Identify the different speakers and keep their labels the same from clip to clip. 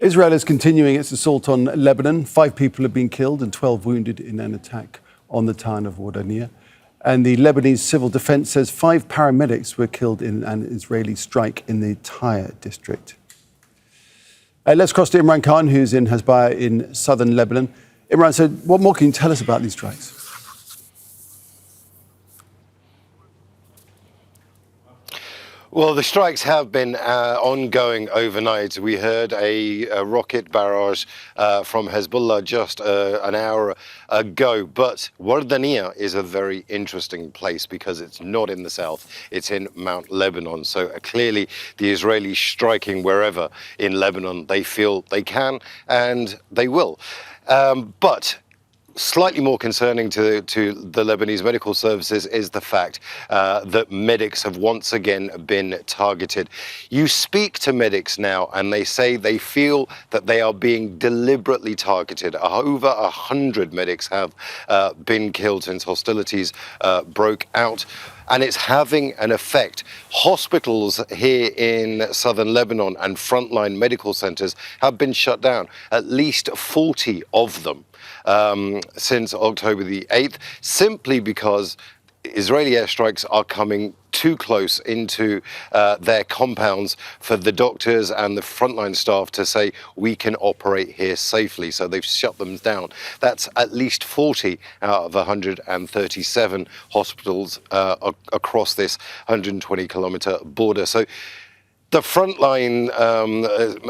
Speaker 1: Israel is continuing its assault on Lebanon. 5 people have been killed and 12 wounded in an attack on the town of Wardaniyeh. And the Lebanese Civil Defense says 5 paramedics were killed in an Israeli strike in the Tyre district. Let's cross to Imran Khan, who's in Hasbaiyya in southern Lebanon. Imran, so what more can you tell us about these strikes?
Speaker 2: Well, the strikes have been ongoing overnight. We heard a rocket barrage from Hezbollah just an hour ago. But Wardaniyeh is a very interesting place because it's not in the south. It's in Mount Lebanon. So clearly the Israelis striking wherever in Lebanon they feel they can and they will. But slightly more concerning to the Lebanese medical services is the fact that medics have once again been targeted. You speak to medics now and they say they feel that they are being deliberately targeted. Over 100 medics have been killed since hostilities broke out. And it's having an effect. Hospitals here in southern Lebanon and frontline medical centers have been shut down, at least 40 of them since October the 8th, simply because Israeli airstrikes are coming too close into their compounds for the doctors and the frontline staff to say we can operate here safely. So they've shut them down. That's at least 40 out of 137 hospitals across this 120-kilometer border. So the frontline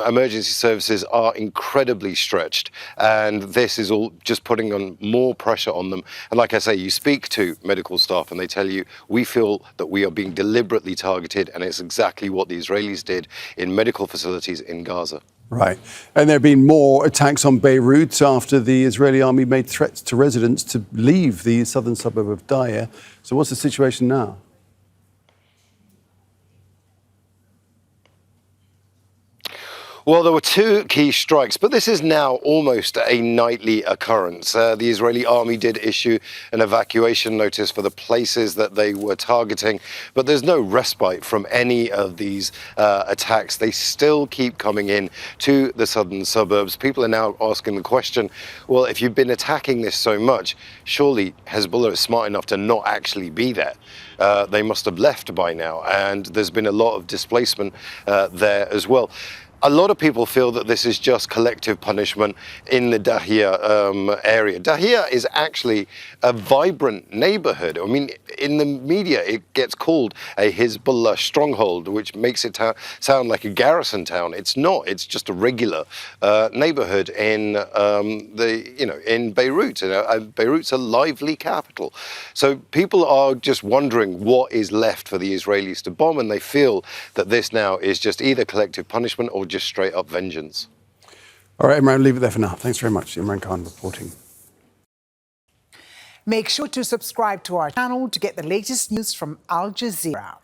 Speaker 2: emergency services are incredibly stretched, and this is all just putting on more pressure on them. And like I say, you speak to medical staff and they tell you, we feel that we are being deliberately targeted, and it's exactly what the Israelis did in medical facilities in Gaza.
Speaker 1: Right. And there have been more attacks on Beirut after the Israeli army made threats to residents to leave the southern suburb of Tyre. So what's the situation now?
Speaker 2: Well, there were 2 key strikes, but this is now almost a nightly occurrence. The Israeli army did issue an evacuation notice for the places that they were targeting, but there's no respite from any of these attacks. They still keep coming in to the southern suburbs. People are now asking the question, well, if you've been attacking this so much, surely Hezbollah is smart enough to not actually be there. They must have left by now, and there's been a lot of displacement there as well. A lot of people feel that this is just collective punishment in the Tyre area. Tyre is actually a vibrant neighborhood. I mean, in the media, it gets called a Hezbollah stronghold, which makes it sound like a garrison town. It's not. It's just a regular neighborhood in in Beirut. Beirut's a lively capital. So people are just wondering what is left for the Israelis to bomb, and they feel that this now is just either collective punishment or just straight up vengeance.
Speaker 1: All right, Imran, leave it there for now. Thanks very much. Imran Khan reporting.
Speaker 3: Make sure to subscribe to our channel to get the latest news from Al Jazeera.